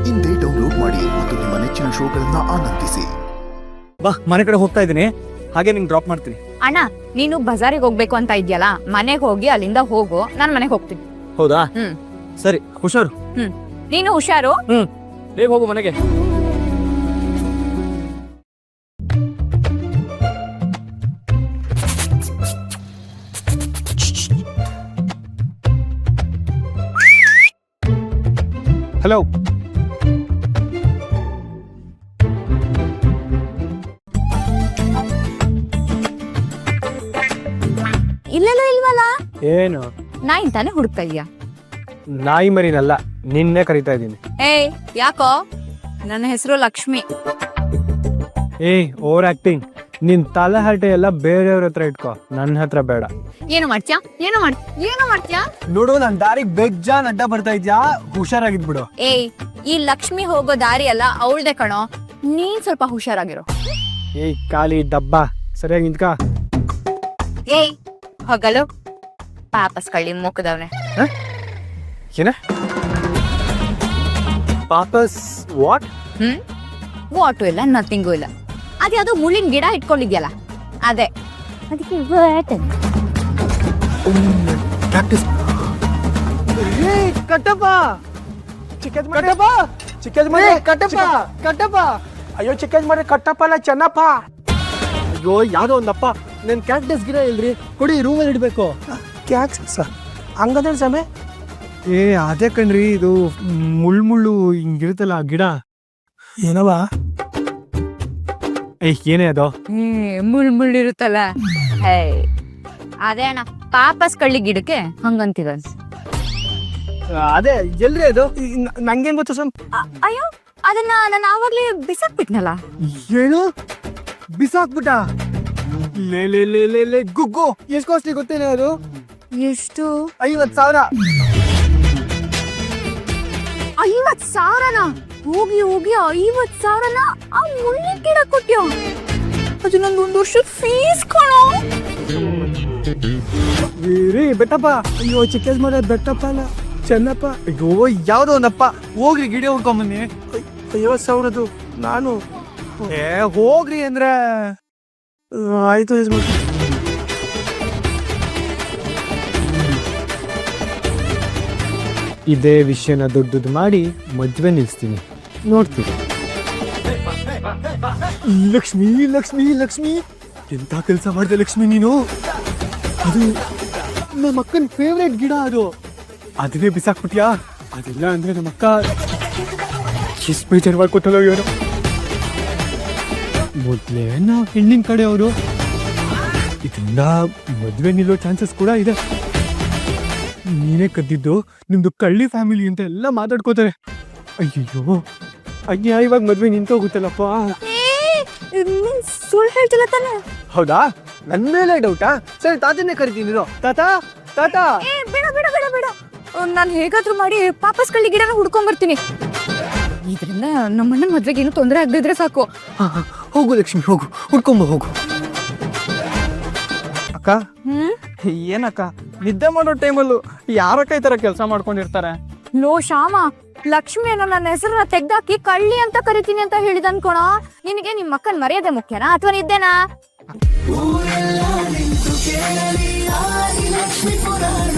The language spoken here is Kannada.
ಇಂದೇ ಡೌನ್ಲೋಡ್ ಮಾಡಿ ಮತ್ತು ನಿಮ್ಮ ನೆಚ್ಚಿನ ಶೋಗಳನ್ನ ಆನಂದಿಸಿ. ಬಾ, ಮನೆ ಕಡೆ ಹೋಗ್ತಾ ಇದ್ದೀನಿ, ಹಾಗೆ ನಿಂಗೆ ಡ್ರಾಪ್ ಮಾಡ್ತೀನಿ. ಅಣ್ಣ, ನೀನು ಬಜಾರಿಗೆ ಹೋಗ್ಬೇಕು ಅಂತ ಇದೆಯಲ್ಲ, ಮನೆಗೆ ಹೋಗಿ ಅಲ್ಲಿಂದ ಹೋಗು, ನಾನು ಮನೆಗೆ ಹೋಗ್ತೀನಿ. ಹೌದಾ? ಸರಿ, ಹುಷಾರು. ನೀನು ಹುಷಾರು. ಬೇಗ ಹೋಗು ಮನೆಗೆ. ಹಲೋ. ಇಲ್ಲೆಲ್ಲ ಇಲ್ವಲ್ಲ? ಏನು? ನಾಯಿ ತಾನೇ ಹುಡುಕ್ತಾ ಇದೀಯಾ? ನಾಯಿ ಮರಿನಲ್ಲ, ನಿನ್ನೆ ಕರಿತಾ ಇದ್ದೀನಿ. ಏಯ್, ಯಾಕೋ? ನನ್ನ ಹೆಸರು ಲಕ್ಷ್ಮಿ. Over acting. ನಿನ್ ತಲೆ ಹರಟೆ ಎಲ್ಲ ಬೇರೆಯವ್ರ ಹತ್ರ ಇಟ್ಕೋ, ನನ್ನ ಹತ್ರ ಬೇಡ. ಏನು ಮಾಡ್ತೀಯಾ? ಏನು ಮಾಡ್ತೀಯಾ? ನೋಡು, ನನ್ ದಾರಿಗೆ ಬೆಜ್ಜಾನ್ ಅಡ್ಡ ಬರ್ತಾ ಇದ್ಯಾ, ಹುಷಾರಾಗಿದ್ಬಿಡು. ಏಯ್, ಈ ಲಕ್ಷ್ಮಿ ಹೋಗೋ ದಾರಿ ಅಲ್ಲ ಅವಳ್ದೆ ಕಣೋ, ನೀನ್ ಸ್ವಲ್ಪ ಹುಷಾರಾಗಿರೋ. ಖಾಲಿ ಡಬ್ಬ, ಸರಿಯಾಗಿ ನಿಂತ್ಕ. ಏಯ್, ಹೋಗಲು ಪಾಪಸ್ ಕಳ್ಳಿ ಮುಕ್ಕದವ್ನೆ. ಏನ ಪಾಪಸ್? ವಾಟ್? ವಾಟು ಇಲ್ಲ, ನಥಿಂಗು ಇಲ್ಲ. ಅದ್ಯಾವುದೋ ಮುಳ್ಳಿನ ಗಿಡ ಇಟ್ಕೊಂಡಿದ್ಯಲ್ಲ, ಅದೇ ಅದಕ್ಕೆ ಕಟ್ಟಪ್ಪ, ಕಟ್ಟಪ್ಪ. ಅಯ್ಯೋ, ಚಿಕ್ಕಜ್ಮರಿ ಕಟ್ಟಪ್ಪ ಅಲ್ಲ, ಚೆನ್ನಪ್ಪ. ಅಯ್ಯೋ, ಯಾವ್ದೋ ಒಂದಪ್ಪ. ನನ್ ಕ್ಯಾಕ್ಟಸ್ ಗಿಡ ಇಲ್ರಿ, ಕೊಡಿ, ರೂಮಲ್ಲಿ ಇಡ್ಬೇಕು. ಕ್ಯಾಕ್ಟಸ್ ಹಂಗಂದ್ರೆ ಸಮಯ? ಅದೇ ಕಣ್ರಿ, ಇದು ಮುಳ್ಳು ಹಿಂಗಿರುತ್ತಲ್ಲ ಗಿಡ. ಏನವ? ಏನೇ ಅದು? ಮುಳ್ಳಿರುತ್ತಲ್ಲ, ಅದೇ ಅಣ್ಣ, ಪಾಪಸ್ ಕಳ್ಳಿ ಗಿಡಕ್ಕೆ ಹಂಗಂತಿದ. ಅದೇ ಎಲ್ರಿ ಅದು? ನಂಗೇನ್ ಗೊತ್ತು ಸಂ? ಅಯ್ಯೋ, ಅದನ್ನ ನಾನು ಆವಾಗ್ಲೇ ಬಿಸಾಕ್ಬಿಟ್ನಲ್ಲ. ಏನು ಬಿಸಾಕ್ಬಿಟ್ಟ? ಲೇ ಗುಗ್ಗು, ಎಷ್ಟು ಕಾಸ್ಟ್ಲಿ ಗೊತ್ತೇನೆ ಅದು? ಎಷ್ಟು? 50,000. 50,000? ಹೋಗಿ 50,000 ಆ ಮುಳ್ಳಿನ ಗಿಡ ಕೊಟ್ಯೋ? ಅದು ನಂದು 1 ವರ್ಷದ ಫೀಸ್ ಕೊಡೋ. ಬೆಟ್ಟಪ್ಪ. ಅಯ್ಯೋ, ಚಿಕ್ಕಜ್ಮರಿ ಬೆಟ್ಟಪ್ಪ ಅಲ್ಲ, ಚೆನ್ನಪ್ಪ. ಅಯ್ಯೋ, ಯಾವ್ದೋ ಒಂದಪ್ಪ. ಹೋಗ್ರಿ, ಗಿಡ ಹುಡ್ಕೊಂಬನ್ನಿ. 50,000 ನಾನು. ಹೋಗ್ರಿ ಅಂದ್ರೆ ಆಯ್ತು. ಇದೇ ವಿಷಯನ ದೊಡ್ಡದು ಮಾಡಿ ಮದ್ವೆ ನಿಲ್ಸ್ತೀನಿ, ನೋಡ್ತೀನಿ. ಲಕ್ಷ್ಮಿ ಲಕ್ಷ್ಮಿ ಲಕ್ಷ್ಮಿ, ಎಂತ ಕೆಲಸ ಮಾಡಿದೆ ಲಕ್ಷ್ಮಿ ನೀನು? ಅದು ನಮ್ಮ ಅಕ್ಕನ ಫೇವ್ರೇಟ್ ಗಿಡ, ಅದು ಅದನ್ನೇ ಬಿಸಾಕ್ಬಿಟ್ಯಾ? ಅದಿಲ್ಲ ಅಂದ್ರೆ ನಮ್ಮ ಅಕ್ಕ ಎಷ್ಟು ಬೇಜಾರು ಮಾಡ್ಕೊತಲ್ಲ. ಇವನು ಮೊದ್ಲೇ ನಾವು ಹೆಣ್ಣಿನ ಕಡೆ ಅವರು, ಇದರಿಂದ ಮದ್ವೆ ನಿಲ್ಲೋ ಚಾನ್ಸಸ್ ಕೂಡ ಇದೆ. ನೀನೇ ಕದ್ದಿದ್ದು, ನಿಮ್ದು ಕಳ್ಳಿ ಫ್ಯಾಮಿಲಿ ಅಂತ ಎಲ್ಲ ಮಾತಾಡ್ಕೋತಾರೆ. ಅಯ್ಯೋ ಅಯ್ಯ, ಇವಾಗ ಮದ್ವೆ ನಿಂತೋಗುತ್ತಲ್ಲಪ್ಪ. ಸುಳ್ಳು ಹೇಳ್ತಿಲ್ಲ ತಾನೆ? ಹೌದಾ? ನನ್ನ ಮೇಲೆ ಡೌಟಾ? ಸರಿ, ತಾತನ್ನೇ ಕರಿತೀನಿ. ತಾತ ತಾತ. ಬೇಡ ಬೇಡ ಬೇಡ ಬೇಡ, ನಾನು ಹೇಗಾದ್ರೂ ಮಾಡಿ ಪಾಪಸ್ ಕಳ್ಳಿ ಗಿಡನ ಹುಡ್ಕೊಂಡ್ ಬರ್ತೀನಿ. ಇದರಿಂದ ನಮ್ಮಣ್ಣ ಮದ್ವೆಗೆ ಏನು ತೊಂದರೆ ಆಗದಿದ್ರೆ ಸಾಕು. ಹೋಗು ಲಕ್ಷ್ಮಿ, ಹೋಗು, ಹುಡ್ಕೊಂಬ ಹೋಗು. ಅಕ್ಕ, ಏನಕ್ಕ ನಿದ್ದೆ ಮಾಡೋ ಟೈಮಲ್ಲೂ ಯಾರಕ್ಕ ಈ ತರ ಕೆಲಸ ಮಾಡ್ಕೊಂಡಿರ್ತಾರೆ? ಲೋ ಶ್ಯಾಮ, ಲಕ್ಷ್ಮಿ ಅನ್ನೋ ನನ್ನ ಹೆಸರನ್ನ ತೆಗ್ದಾಕಿ ಕಳ್ಳಿ ಅಂತ ಕರಿತೀನಿ ಅಂತ ಹೇಳಿದ ಅನ್ಕೋಣ. ನಿನಗೆ ನಿಮ್ಮ ಅಕ್ಕನ ಮರ್ಯಾದೆ ಮುಖ್ಯನಾ ಅಥವಾ ನಿದ್ದೆನಾ? ಊರೆಲ್ಲ ನಿಂತು ಕೇಳಲಿ, ಆದಿ ಲಕ್ಷ್ಮೀ ಪುರಾಣ.